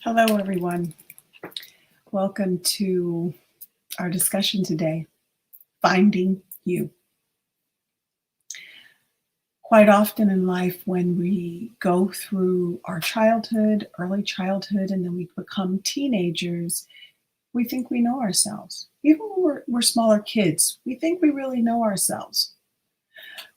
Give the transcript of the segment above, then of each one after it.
Hello, everyone. Welcome to our discussion today, Finding You. Quite often in life, when we go through our childhood, early childhood, and then we become teenagers, we think we know ourselves. Even when we're smaller kids, we think we really know ourselves.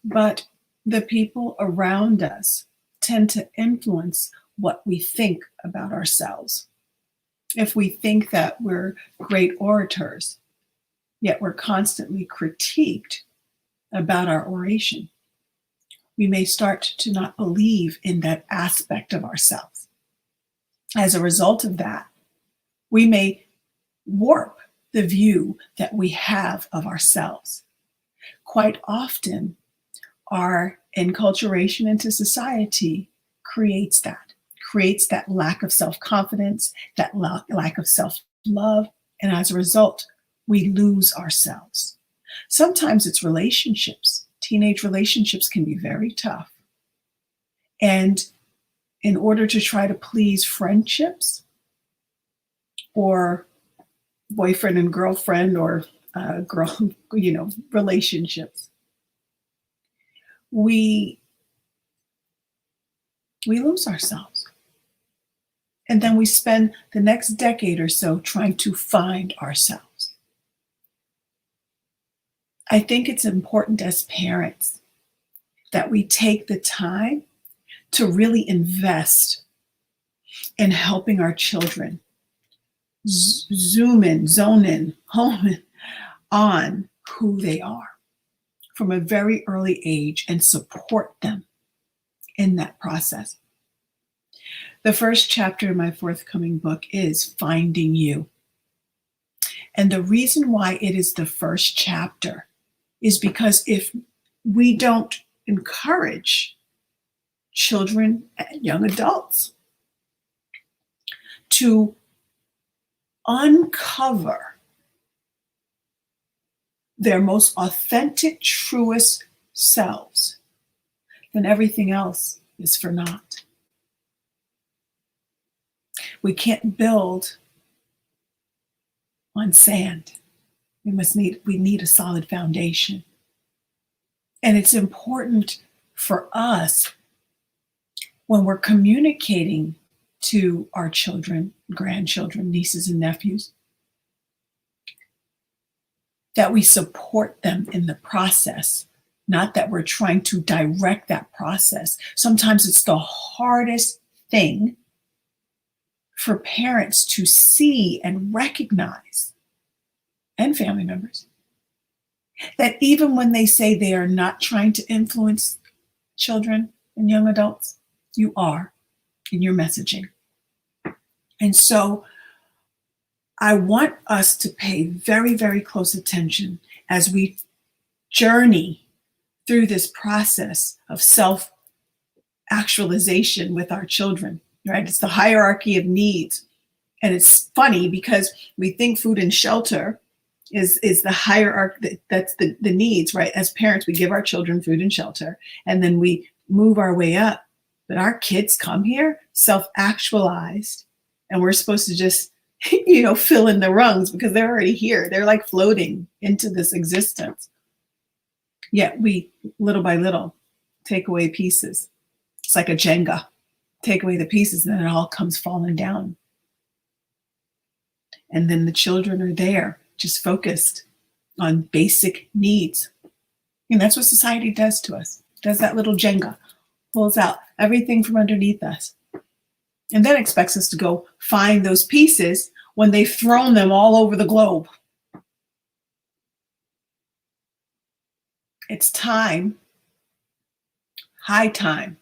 But the people around us tend to influence what we think about ourselves. If we think that we're great orators, yet we're constantly critiqued about our oration, we may start to not believe in that aspect of ourselves. As a result of that, we may warp the view that we have of ourselves. Quite often, our enculturation into society creates that lack of self-confidence, that lack of self-love, and as a result, we lose ourselves. Sometimes it's relationships. Teenage relationships can be very tough. And in order to try to please friendships or boyfriend and girlfriend or relationships, we lose ourselves. And then we spend the next decade or so trying to find ourselves. I think it's important as parents that we take the time to really invest in helping our children zone in, home in on who they are from a very early age and support them in that process. The first chapter in my forthcoming book is Finding You. And the reason why it is the first chapter is because if we don't encourage children and young adults to uncover their most authentic, truest selves, then everything else is for naught. We can't build on sand. We need a solid foundation. And it's important for us when we're communicating to our children, grandchildren, nieces and nephews, that we support them in the process, not that we're trying to direct that process. Sometimes it's the hardest thing for parents to see and recognize, and family members, that even when they say they are not trying to influence children and young adults, you are in your messaging. And so I want us to pay very, very close attention as we journey through this process of self-actualization with our children, right? It's the hierarchy of needs. And it's funny because we think food and shelter is the hierarchy, that's the needs, right? As parents, we give our children food and shelter, and then we move our way up. But our kids come here self-actualized, and we're supposed to just, fill in the rungs because they're already here. They're like floating into this existence. Yet we, little by little, take away pieces. It's like a Jenga. Take away the pieces, and then it all comes falling down. And then the children are there, just focused on basic needs. And that's what society does to us. Does that little Jenga, pulls out everything from underneath us, and then expects us to go find those pieces when they've thrown them all over the globe. It's time, high time,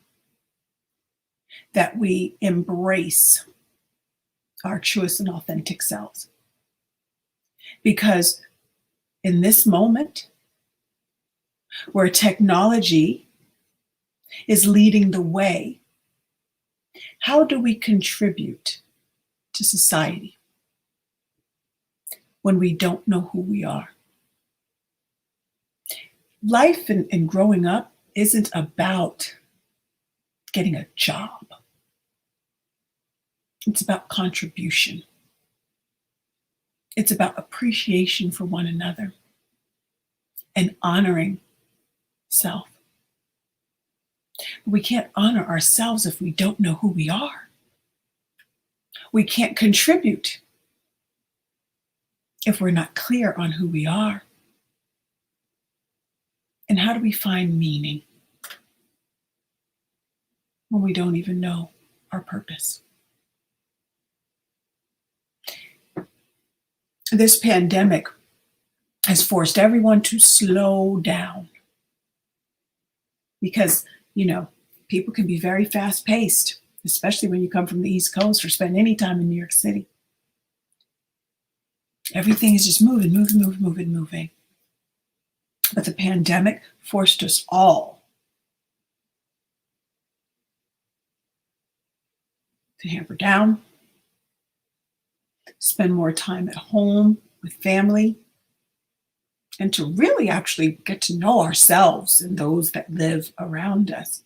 that we embrace our truest and authentic selves. Because in this moment, where technology is leading the way, how do we contribute to society when we don't know who we are? Life and growing up isn't about getting a job. It's about contribution. It's about appreciation for one another and honoring self. We can't honor ourselves if we don't know who we are. We can't contribute if we're not clear on who we are. And how do we find meaning when we don't even know our purpose? This pandemic has forced everyone to slow down because, people can be very fast paced, especially when you come from the East Coast or spend any time in New York City. Everything is just moving, moving, moving, moving, moving. But the pandemic forced us all to hamper down, spend more time at home with family, and to really actually get to know ourselves and those that live around us.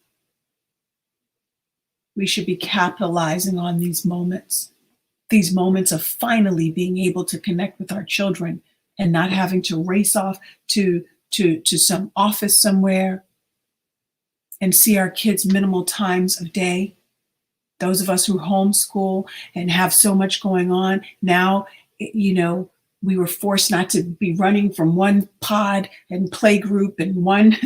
We should be capitalizing on these moments of finally being able to connect with our children and not having to race off to some office somewhere and see our kids minimal times of day. Those of us who homeschool and have so much going on now, we were forced not to be running from one pod and play group and one,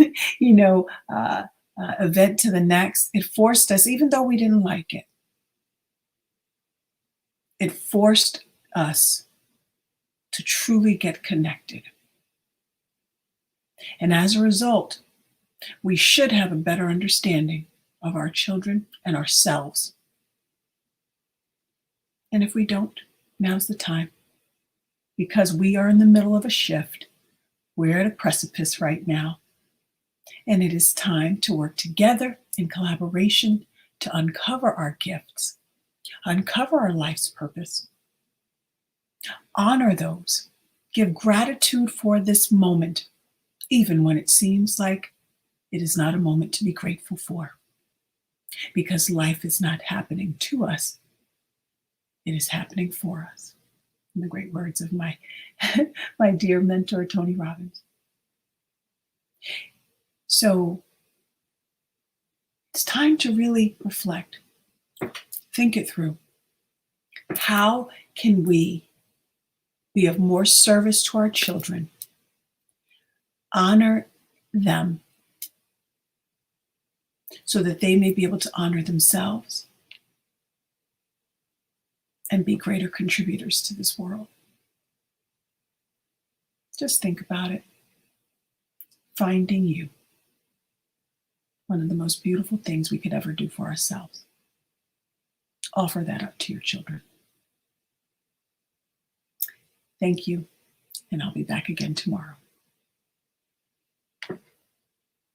event to the next. It forced us, even though we didn't like it, it forced us to truly get connected. And as a result, we should have a better understanding of our children and ourselves. And if we don't, now's the time. Because we are in the middle of a shift. We're at a precipice right now. And it is time to work together in collaboration to uncover our gifts, uncover our life's purpose, honor those, give gratitude for this moment, even when it seems like it is not a moment to be grateful for, because life is not happening to us, it is happening for us. In the great words of my dear mentor, Tony Robbins. So it's time to really reflect, think it through. How can we be of more service to our children, honor them, so that they may be able to honor themselves and be greater contributors to this world? Just think about it. Finding you. One of the most beautiful things we could ever do for ourselves. Offer that up to your children. Thank you, and I'll be back again tomorrow.